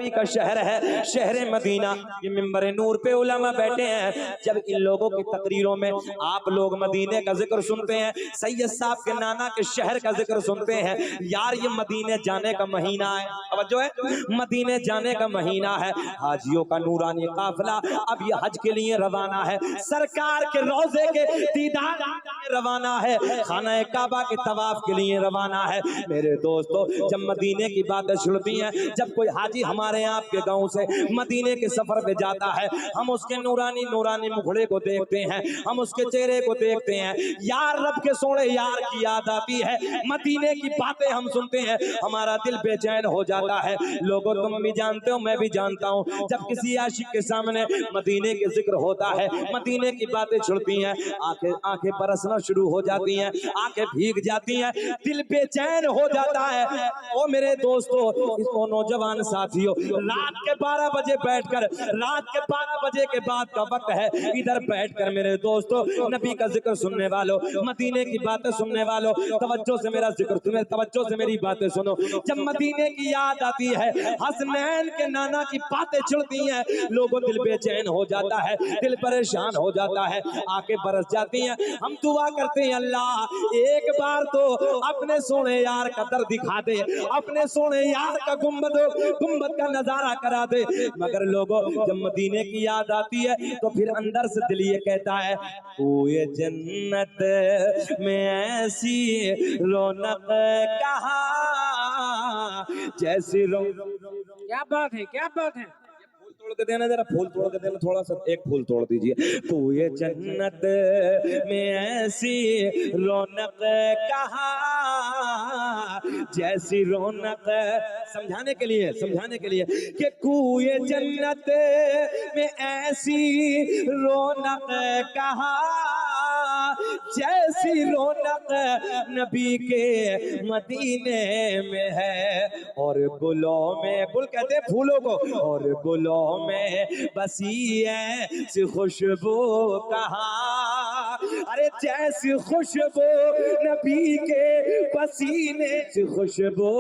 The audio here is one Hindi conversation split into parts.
नबी का शहर है, शहर मदीना। ये मिंबर नूर पे उलमा बैठे हैं। जब इन लोगों की तकरीरों में आप लोग मदीने का जिक्र सुनते हैं, सैयद साहब के नाना के शहर का जिक्र सुनते हैं, यार ये मदीने जाने का महीना है, तवज्जो है, मदीने जाने का महीना है। हाजियों का नूरानी काफिला अब ये हज के लिए रवाना है, सरकार के रोजे के दीदार के लिए रवाना है, खाना काबा के तवाफ के लिए रवाना है। मेरे दोस्तों, जब मदीने की बातें छुड़ती हैं, जब कोई हाजी हमारे आपके गांव से मदीने के सफर पे जाता है, हम उसके नूरानी नूरानी मुखड़े को देखते हैं, हम उसके चेहरे को देखते हैं, यार रब के सोने यार की याद आती है, मदीने की बातें हम सुनते हैं, हमारा दिल बेचैन हो जाता है। लोगों, तुम भी जानते हो, मैं भी जानता हूं, जब किसी आशिक के सामने मदीने के जिक्र होता है, मदीने की बातें छुड़ती हैं, आंखें आंखें बरसना शुरू हो जाती हैं, आंखें भीग जाती हैं, दिल बेचैन हो जाता है। ओ मेरे दोस्तों, इसको नौजवान साथियों, रात के 12 बजे बैठकर, रात के 12 बजे के बाद का वक्त है, इधर बैठकर मेरे दोस्तों नबी का जिक्र सुनने वालों, मदीने की बातें सुनने वालों, तवज्जो से मेरा जिक्र सुने, तवज्जो से मेरी बातें सुनो। जब मदीने की याद आती है, हसनैन के नाना की बातें छुड़ती हैं, लोगों दिल बेचैन हो जाता है, दिल परेशान हो जाता है, आंखें बरस जाती हैं। हम दुआ करते हैं, अल्लाह एक बार तो अपने सोने यार का दर दिखा दे, अपने सोने यार का गुंबद का नजारा करा दे। मगर लोगों, जब मदीने की याद आती है तो फिर अंदर से दिल ये कहता है, ये जन्नत में ऐसी रौनक कहाँ जैसी क्या बात है, क्या बात है। फूल तोड़ के देना, जरा फूल तोड़ के देना, थोड़ा सा एक फूल तोड़ दीजिए। तो ये जन्नत में ऐसी रौनक कहाँ जैसी रौनक, समझाने के लिए कि कुए जन्नत में ऐसी रौनक कहाँ जैसी रौनक नबी के मदीने में है। और गुलों में, गुल कहते हैं फूलों को, और गुलों में बसी ऐसी खुशबू कहाँ, अरे जैसी खुशबू नबी के पसीने से खुशबू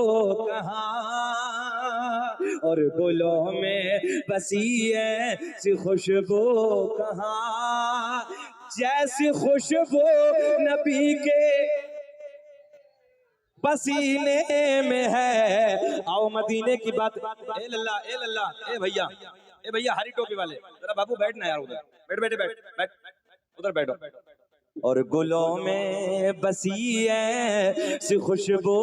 कहाँ, और गुलों में बसी ऐसी खुशबू कहाँ जैसी खुशबू नबी के पसीने में है। आओ मदीने की बात, ए लल्ला ए लल्ला ए भैया हरी टोपी वाले, जरा बाबू बैठना यार, उधर बैठ उधर बैठो। और गुलों में बसी ऐसी खुशबू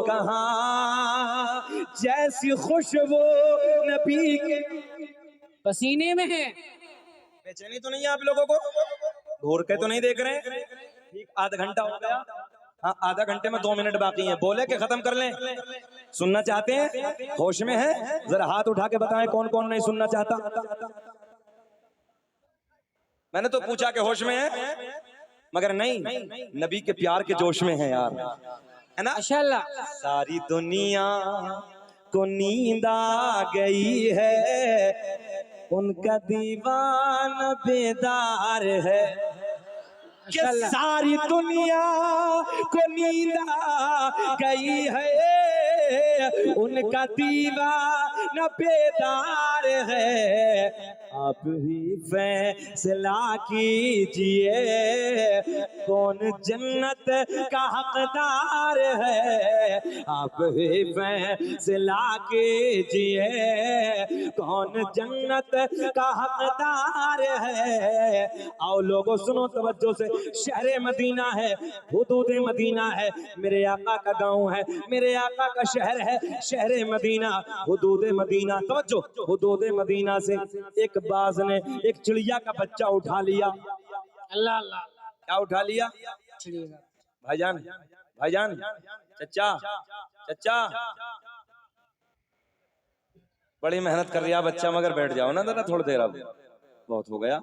कहाँ जैसी खुशबू नबी के पसीने में है। बेचैनी तो नहीं है आप लोगों को? घूर के तो नहीं देख रहे हैं? ठीक, आधा घंटा हो गया। हाँ, आधा घंटे में 2 मिनट बाकी हैं, बोले के खत्म कर लें। सुनना चाहते हैं? होश में है? जरा हाथ उठा के बताएं कौन कौन नहीं सुनना चाहता। मैंने तो पूछा कि होश में है, मगर नहीं, नबी के प्यार के जोश में है यार, है ना? माशाअल्लाह। सारी दुनिया को नींद आ गई है, उनका दीवाना बेदार है। कि सारी दुनिया को नींद आ गई है, उनका दीवाना बेदार है। आप ही फैसला कीजिए कौन जन्नत का हकदार है, आप ही फैसला कीजिए कौन जन्नत का हकदार है। आओ लोगों सुनो तवज्जो से, शहर मदीना है, हुदूद मदीना है, मेरे आका का गांव है, मेरे आका का शहर है, शहर मदीना, हुदूद मदीना। तवज्जो, हुदूद मदीना से एक बाज ने एक चिड़िया का बच्चा उठा लिया। अल्लाह अल्लाह। क्या उठा लिया? भाईजान, भाईजान, चचा, बड़ी मेहनत कर लिया बच्चा, मगर बैठ जाओ ना जरा थोड़ी देर, अब बहुत हो गया।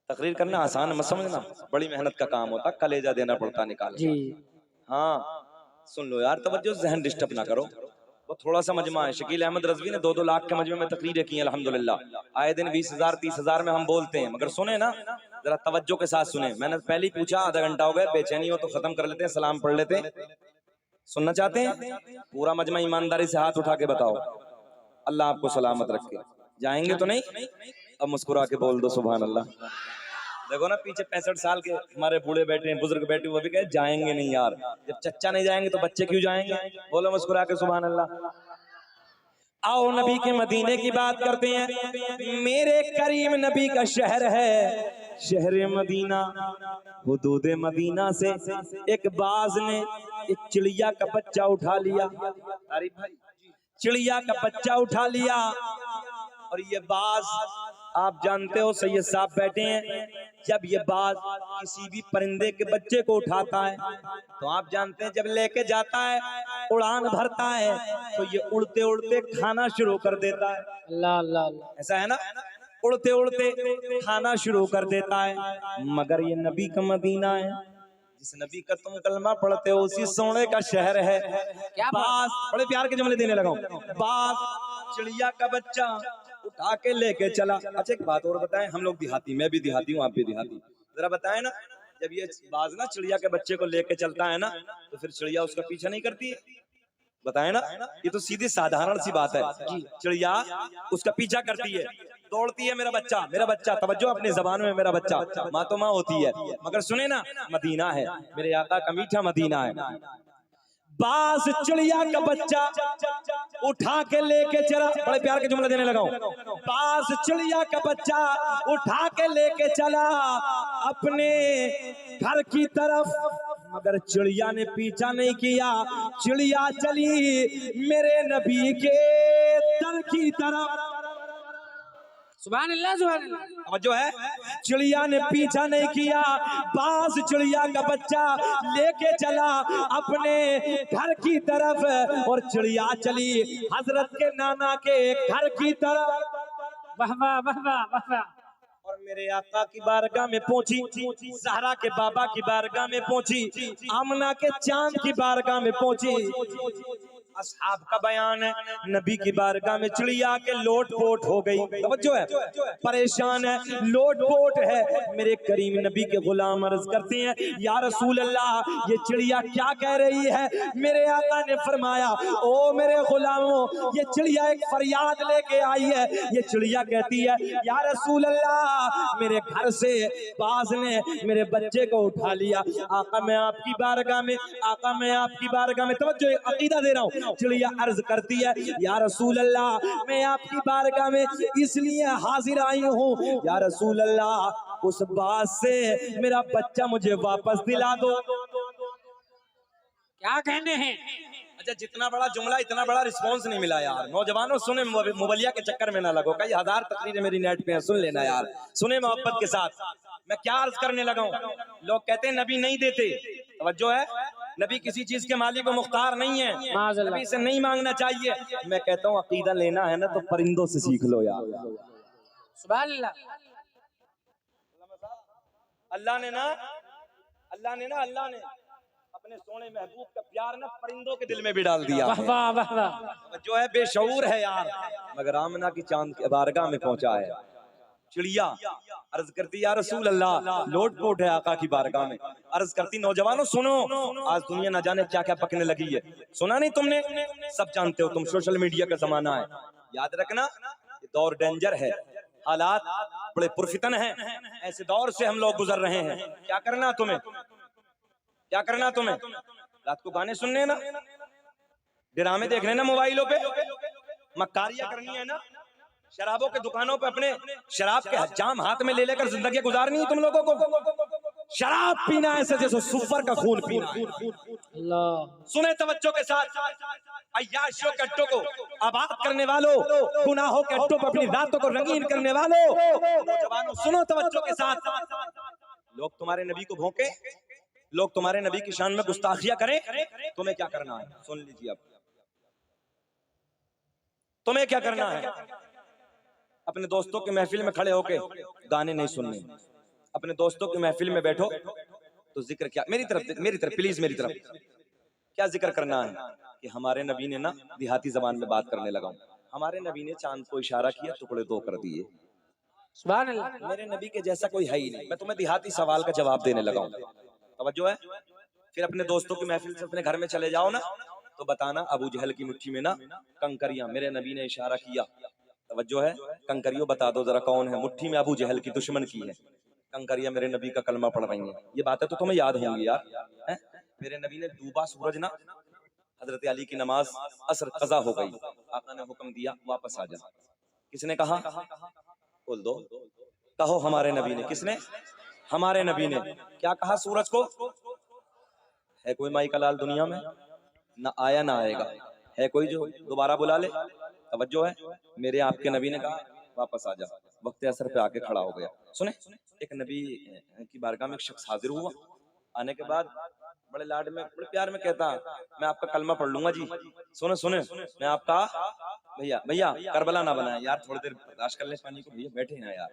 तकरीर करना आसान मत समझना, बड़ी मेहनत का काम होता, कलेजा देना पड़ता निकाल जी। हाँ सुन लो यार, तवज्जो, जहन डिस्टर्ब ना करो। वो थोड़ा सा मजमा है, शकील अहमद रजवी ने 2-2 लाख के मजमे में तकरीरें की अल्हम्दुलिल्लाह। आए दिन 20,000 30,000 में हम बोलते हैं, मगर सुने ना, जरा तवज्जो के साथ सुने। मैंने पहले ही पूछा, आधा घंटा हो गया, बेचैनी हो तो खत्म कर लेते हैं, सलाम पढ़ लेते हैं। सुनना चाहते हैं? पूरा मजमा ईमानदारी से हाथ उठा के बताओ। अल्लाह आपको सलामत रखे। जाएंगे तो नहीं? अब मुस्कुरा के बोल दो सुभान अल्लाह। देखो ना पीछे 65 साल के हमारे बूढ़े बैठे हैं, बुजुर्ग बैठे, वो भी कहे जाएंगे नहीं यार। जब चच्चा नहीं जाएंगे तो बच्चे क्यों जाएंगे? बोलो मुस्कुरा के सुभान अल्लाह। आओ नबी के मदीने की बात करते हैं। मेरे करीम नबी का शहर है शहर मदीना। हुदूद मदीना से एक बाज ने एक चिड़िया का बच्चा उठा लिया। अरे भाई चिड़िया का बच्चा उठा लिया। और ये बाज आप जानते हो सैयद साहब बैठे हैं, जब ये बाज किसी भी परिंदे के बच्चे को उठाता है तो आप जानते हैं जब लेके जाता है उड़ान भरता है तो ये उड़ते उड़ते खाना शुरू कर देता है। अल्लाह अल्लाह अल्लाह। ऐसा है ना? उड़ते उड़ते खाना शुरू कर देता है। मगर ये नबी का मदीना है, जिस नबी का तुम कलमा पढ़ते हो उसी सोने का शहर है। क्या बाज, बड़े प्यार के जुमले देने लगा हूं। बाज चिड़िया का बच्चा उठा के लेके चला। अच्छा एक बात और बताएं, हम लोग देहाती, मैं भी देहाती हूँ, आप भी देहाती, जरा बताएं ना, जब ये बाज ना चिड़िया के बच्चे को लेके चलता है ना तो फिर चिड़िया उसका पीछा नहीं करती है? बताएं ना, ये तो सीधी साधारण सी बात है। चिड़िया उसका पीछा करती है, दौड़ती है, मेरा बच्चा, तवज्जो अपनी जबान में, मेरा बच्चा। माँ तो माँ होती है, मगर सुने ना, मदीना है, मेरे आका का मीठा मदीना है। बाज चिड़िया का बच्चा उठा के लेके चला। बड़े प्यार के जुमले देने लगा हूं। बाज चिड़िया का बच्चा उठा के लेके चला अपने घर की तरफ, मगर चिड़िया ने पीछा नहीं किया। चिड़िया चली मेरे नबी के दर की तरफ। सुभान अल्लाह सुभान अल्लाह। अब जो है चिड़िया ने पीछा नहीं किया, बाज चिड़िया का बच्चा लेके चला अपने घर की तरफ और चिड़िया चली हजरत के नाना के घर की तरफ। वाह वाह वाह वाह वाह वाह। और मेरे आका की बारगाह में पहुंची, ज़हरा के बाबा की बारगाह में पहुंची, आमना के चांद की बारगाह में पहुंची। असहाब का बयान है, नबी की बारगाह में चिड़िया के लोट पोट हो गई। तवज्जो है, परेशान है, लोट पोट है। मेरे करीम नबी के गुलाम अर्ज करते हैं या रसूल अल्लाह ये चिड़िया क्या कह रही है? मेरे आका ने फरमाया ओ मेरे गुलामों, ये चिड़िया एक फरियाद लेके आई है। ये चिड़िया कहती है या रसूल अल्लाह मेरे घर से बाज ने मेरे बच्चे को उठा लिया। आका मैं आपकी बारगाह में, आका मैं आपकी बारगाह में, तवज्जो अकीदा दे रहा हूँ। चिड़िया अर्ज करती है या रसूल अल्लाह मैं आपकी बारगाह में इसलिए हाजिर आई हूँ या रसूल अल्लाह उस बात से मेरा बच्चा मुझे वापस दिला दो। क्या कहने हैं? अच्छा जितना बड़ा जुमला इतना बड़ा रिस्पांस नहीं मिला यार। नौजवानों सुने, मुबलिया के चक्कर में ना लगो, कई हजार तकरीरें मेरी नेट पे हैं, सुन लेना यार, सुने मोहब्बत के साथ। मैं क्या अर्ज करने लगा हूँ? लोग कहते हैं नबी नहीं देते, तवज्जो है, नबी किसी चीज के मालिक व मुख्तार नहीं है, नबी से नहीं मांगना चाहिए। मैं कहता हूँ अकीदा लेना है ना तो परिंदों से सीख लो यार। सुभान अल्लाह। अल्लाह ने अपने सोने महबूब का प्यार ना परिंदों के दिल में भी डाल दिया। वाह वाह वाह वाह। जो है बेशऊर है यार, मगर आमना की चांद के बारगाह में पहुंचा है। चिड़िया अर्ज करती या रसूल अल्लाह लोट पोट है आका की बारगाह में। अर्ज करती नौजवानों सुनो, आज दुनिया न जाने क्या क्या पकने लगी है, सुना नहीं तुमने? सब जानते हो तुम, सोशल मीडिया का जमाना है, याद रखना ये दौर डेंजर है, हालात बड़े पुरफितन हैं, ऐसे दौर से हम लोग गुजर रहे हैं। क्या करना तुम्हें, क्या करना तुम्हें? रात को गाने सुनने ना, ड्रामे देखने ना मोबाइलों पे, मक्कारियां करनी है ना, शराबों के दुकानों पे अपने शराब के हजाम हाथ में ले लेकर जिंदगी गुजारनी है तुम लोगों को। शराब पीना ऐसे जैसे सुफर का खून पीना। अल्लाह सुने तवज्जो के साथ, अय्याशों के अड्डों को आबाद करने वालों, गुनाहों के अड्डों पर अपनी रातों को रंगीन करने वालों, नौजवानों सुनो तवज्जो के साथ। लोग तुम्हारे नबी को भौंके, लोग तुम्हारे नबी की शान में गुस्ताखियां करें, तुम्हें क्या करना है? सुन लीजिए अब, तुम्हें क्या करना है? अपने दोस्तों की महफिल में खड़े होके गाने नहीं सुनने, अपने दोस्तों की महफिल में बैठो तो जिक्र क्या, मेरी तरफ प्लीज मेरी तरफ क्या जिक्र करना है कि हमारे नबी ने ना देहाती जबान में बात करने लगा हूं, हमारे नबी ने चांद को इशारा किया, टुकड़े दो कर दिए। सुभान अल्लाह। मेरे नबी के जैसा कोई है ही नहीं। मैं तुम्हें देहाती सवाल का जवाब देने लगा हूं, तवज्जो है। फिर अपने दोस्तों की महफिल से अपने घर में चले जाओ ना, तो बताना अबू जहल की मुट्ठी में ना कंकरियां, मेरे नबी ने इशारा किया, तवज्जो है, कंकरियों बता दो जरा कौन है मुट्ठी में अबू जहल की दुश्मन की है, कंकरियां मेरे नबी का कलमा पढ़ रही हैं। ये बातें तो तुम्हें याद होंगी यार, हैं? मेरे नबी ने डूबा सूरज ना, हजरत अली की नमाज असर कजा हो गई, आका ने हुक्म दिया वापस आ जा। किसने कहा? बोल दो, कहो हमारे नबी ने। किसने? हमारे नबी ने। क्या कहा सूरज को? है कोई माई का लाल दुनिया में? ना आया ना आएगा। है कोई जो दोबारा बुला ले? तवज्जो है, मेरे आपके नबी ने कहा वापस आ जा। वक्त असर पे आके खड़ा हो गया। सुने, एक नबी की बारगाह में एक शख्स हाजिर हुआ। आने के बाद बड़े लाड में बड़े प्यार में कहता, मैं आपका कलमा पढ़ लूंगा जी। सुने सुने, मैं आपका भैया भैया करबला ना बनाए यार, थोड़ी देर बर्दाश्त कर ले पानी को, भैया बैठे ना यार,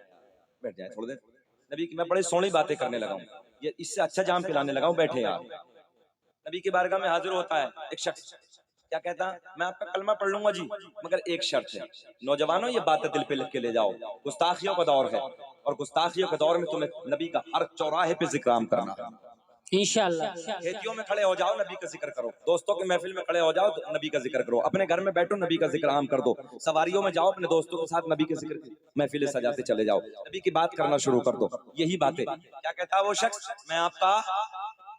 बैठ जाए थोड़ी देर। नबी की मैं बड़ी सोहनी बातें करने लगा हूँ, ये इससे अच्छा जाम पिलाने लगा हूँ, बैठे यार। नबी की बारगाह में हाजिर होता है एक शख्स, क्या कहता? मैं आपका कलमा पढ़ लूंगा जी, मगर एक शर्त है। नौजवानों ये बातें दिल पे लिख के ले जाओ, गुस्ताखियों का दौर है, और गुस्ताखियों के दौर में तुम्हें नबी का हर चौराहे पे जिक्राम करना। इंशाअल्लाह। खेतियों में खड़े हो जाओ, नबी का जिक्र करो। दोस्तों की महफिल में खड़े हो जाओ, तो नबी का जिक्र करो। अपने घर में बैठो, नबी का जिक्र आम कर दो। सवारियों में जाओ, अपने दोस्तों के साथ नबी के जिक्र महफिल सजाते चले जाओ, नबी की बात करना शुरू कर दो। यही बातें। क्या कहता है वो शख्स? मैं आपका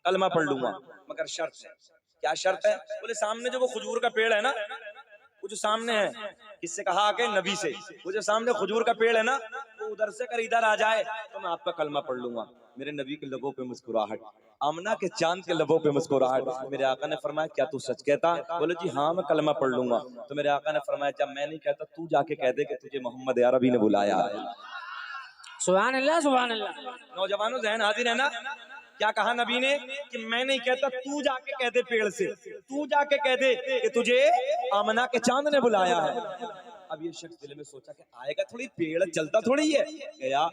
कलमा पढ़ लूंगा, मगर शर्त है। क्या शर्त है? बोले सामने जो वो खजूर का पेड़ है ना, वो जो सामने है, किससे कहा आके? नबी से। वो जो सामने खजूर का पेड़ है ना, वो उधर से कर इधर आ जाए तो मैं आपका कलमा पढ़ लूंगा। मेरे नबी के लबों पे मुस्कुराहट, आमना के चांद के लबों पे मुस्कुराहट। मेरे आका ने फरमाया क्या तू सच कहता? बोले जी हाँ, मैं कलमा पढ़ लूंगा। तो मेरे आका ने फरमाया जब मैं नहीं कहता, तू जाके कह दे कि तुझे मोहम्मद अरबी ने बुलाया है। सुभान अल्लाह, सुभान अल्लाह। नौजवानों जहन हाजिर है ना? क्या कहा नबी ने? कि मैं नहीं कहता, तू जाके कह दे पेड़ से, तू जाके कह दे कि तुझे आमना के चांद ने बुलाया है। अब ये शख्स दिल में सोचा कि आएगा थोड़ी, पेड़ चलता थोड़ी है। गया,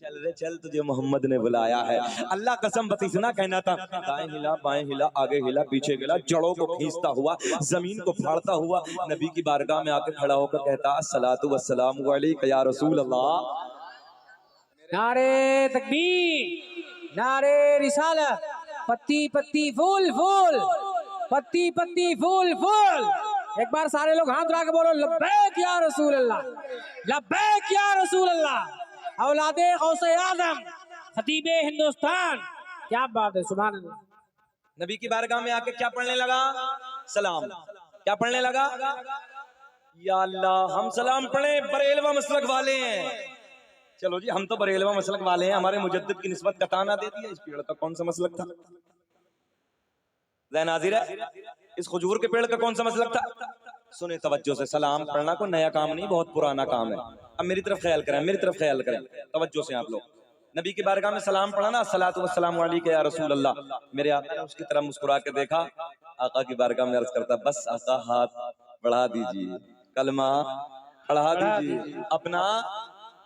चल रे चल, तुझे मोहम्मद ने बुलाया है। अल्लाह कसम बस इतना कहना था, दाएं हिला बाएं हिला, आगे हिला पीछे हिला, जड़ों को खींचता हुआ, जमीन को फाड़ता हुआ नबी की बारगाह में आके खड़ा होकर कहता अस्सलातु वस्सलामु अलैका या रसूल अल्लाह। नारे तकबीर, नारे रिसालत, पत्ती पत्ती फूल फूल, पत्ती पत्ती फूल फूल। एक बार सारे लोग हाथ उठा के बोलो लब्बैक या रसूल अल्लाह, लब्बैक या रसूल अल्लाह। औलादे गौसे आज़म, खतीबे हिंदुस्तान, क्या बात है, सुभान अल्लाह। नबी की बारगाह में आके क्या पढ़ने लगा? सलाम। क्या पढ़ने लगा? या अल्लाह, हम सलाम पढ़े, बरेलवा मसलक वाले हैं। चलो जी, हम तो बरेलवा मसलक वाले हैं, हमारे मुजद्दिद की निस्बत कताना दे दिया। इस पेड़ का कौन सा मसलक था? ज़हन हाजिर है, इस खजूर के पेड़ का कौन सा मसलक था? सुने तवज्जो से, सलाम पढ़ना कोई नया काम नहीं, बहुत पुराना काम है। अब मेरी तरफ ख्याल करें, मेरी तरफ ख्याल करें, तवज्जो से आप लोग। नबी की बारगाह में सलाम पढ़ा ना, अस्सलातु वस्सलामु अलैका या रसूल अल्लाह। मेरे आका ने उसकी तरफ मुस्कुरा के देखा, आका की बारगाह में अर्ज करता बस आका हाथ बढ़ा दीजिए, कलमा पढ़ा दीजिए, अपना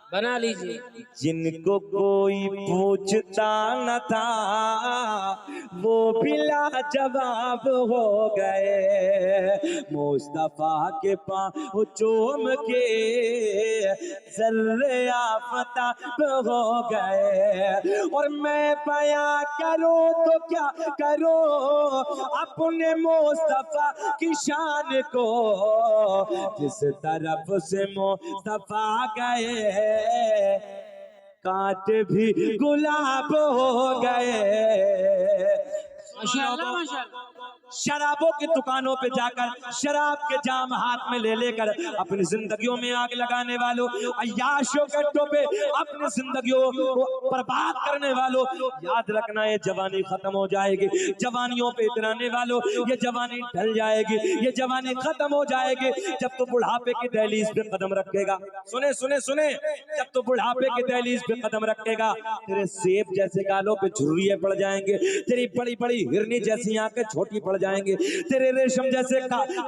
बना लीजिए। जिनको कोई पूछता न था वो भी लाजवाब हो गए, मुस्तफा के पाँव चूम के ज़र्रे आफताब हो गए। और मैं बयां करूं तो क्या करूं अपने मुस्तफा की शान को, जिस तरफ से मुस्तफा गए कांट भी गुलाब हो गए। माशाअल्लाह, माशाअल्लाह। शराबों की दुकानों पे जाकर शराब के जाम हाथ में ले लेकर अपनी जिंदगियों में आग लगाने वालों, अय्याशों के अड्डों पे अपनी जिंदगियों को बर्बाद करने वालों, याद रखना ये जवानी खत्म हो जाएगी। जवानियों पे इतराने वालों, ये जवानी ढल जाएगी, ये जवानी खत्म हो जाएगी जब तो बुढ़ापे की दहलीज पे कदम रखेगा। सुने सुने सुने, जब तो बुढ़ापे की दहलीज पे कदम रखेगा, तेरे सेब जैसे गालों पे झुर्रियां पड़ जाएंगे, तेरी बड़ी बड़ी हिरनी जैसी आंखें छोटी पड़ जाएंगे, तेरे रेशम जैसे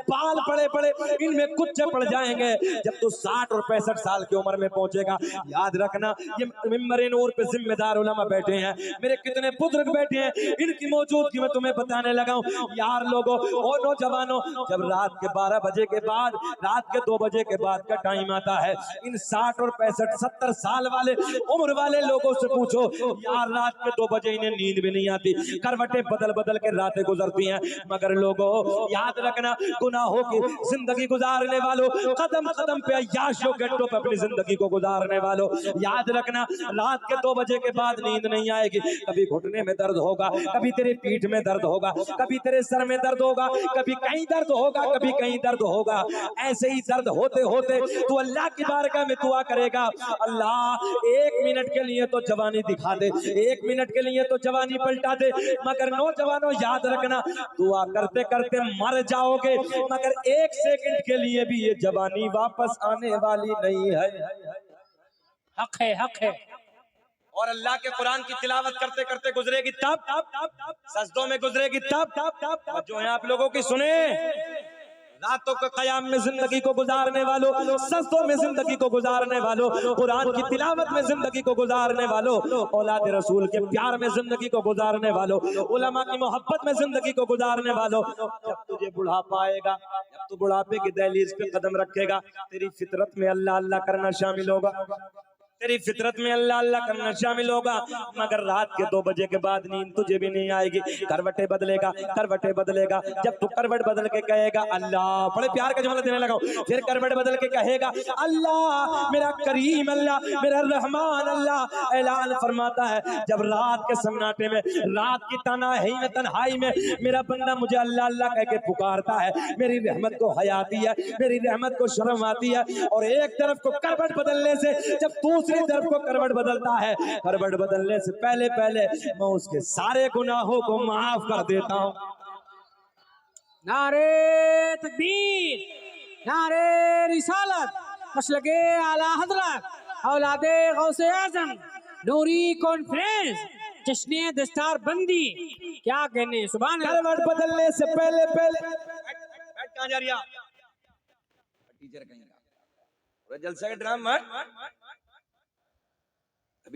बाल बड़े बड़े इनमें कुच्चे पड़ जाएंगे। जब तू 60 और 65 साल की उम्र में पहुंचेगा, याद रखना ये मिंबर नूर पे जिम्मेदार उलमा बैठे हैं, मेरे कितने बुजुर्ग बैठे हैं, इनकी मौजूदगी में तुम्हें बताने लगा हूं। यार लोगों और नौजवानों, जब रात के 12 बजे के बाद, रात के 2 बजे के बाद का टाइम आता है, इन 60 और 65 70 साल वाले उम्र वाले लोगों से पूछो, यार रात के 2 बजे इन्हें नींद भी नहीं आती, करवटें बदल बदल के रातें गुजरती हैं। मगर लोगों याद रखना, गुनाहों की जिंदगी गुजारने वालों, कदम कदम पे अय्याशों गड्ढों पे अपनी जिंदगी को गुजारने वालों, याद रखना रात के 2 बजे के बाद नींद नहीं आएगी। कभी घुटने में दर्द होगा, कभी तेरे पीठ में दर्द होगा, कभी तेरे सर में दर्द होगा, कभी कहीं दर्द होगा, कभी कहीं दर्द होगा। ऐसे ही दर्द होते होते तू अल्लाह की बारगाह में दुआ करेगा, अल्लाह 1 मिनट के लिए तो जवानी दिखा दे, 1 मिनट के लिए तो जवानी पलटा दे। मगर नौजवानों याद रखना, दुआ करते करते मर जाओगे, मगर 1 सेकंड के लिए भी ये जवानी वापस आने वाली नहीं है। हक है, हक है। और अल्लाह के कुरान की तिलावत करते करते गुजरेगी तब, सजदों में गुजरेगी तब। जो है आप लोगों की सुने, रातों के कयाम में जिंदगी को गुजारने वालों, सजदों में जिंदगी को गुजारने वालों, कुरान की तिलावत में जिंदगी को गुजारने वालों, औलाद रसूल के प्यार में जिंदगी को गुजारने वालों, उलमा की मोहब्बत में जिंदगी को गुजारने वालों, जब तुझे बुढ़ापा आएगा, जब तू बुढ़ापे की दहलीज पे कदम रखेगा, तेरी फितरत में अल्लाह अल्लाह करना शामिल होगा, तेरी फितरत में अल्लाह अल्लाह करना शामिल होगा। मगर रात के 2 बजे के बाद नींद तुझे भी नहीं आएगी, करवटे बदलेगा, करवटे बदलेगा। जब तू करवट बदल के कहेगा अल्लाह, बड़े प्यार का जुमला देने लगा, फिर करवट बदल के कहेगा अल्लाह मेरा करीम, अल्लाह मेरा रहमान, अल्लाह ऐलान फरमाता है, जब रात के सन्नाटे में, रात की तन्हाई में मेरा बंदा मुझे अल्लाह अल्लाह कह के पुकारता है, मेरी रहमत को हयाती है, मेरी रहमत को शर्म आती है। और एक तरफ को करवट बदलने से जब दूसरी तरफ को करवट बदलता है, करवट बदलने से पहले पहले मैं उसके सारे गुनाहों को माफ कर देता हूं। नारे तकबीर, नारे रिसालत, मसलके आला हजरत, औलादे गौसे आजम, नूरी कॉन्फ्रेंस, जश्ने दस्तार बंदी, क्या कहने सुभान अल्लाह। करवट बदलने से पहले पहले बैठ कहां जा रही है टीचर, कहीं जलसा के ड्राम मत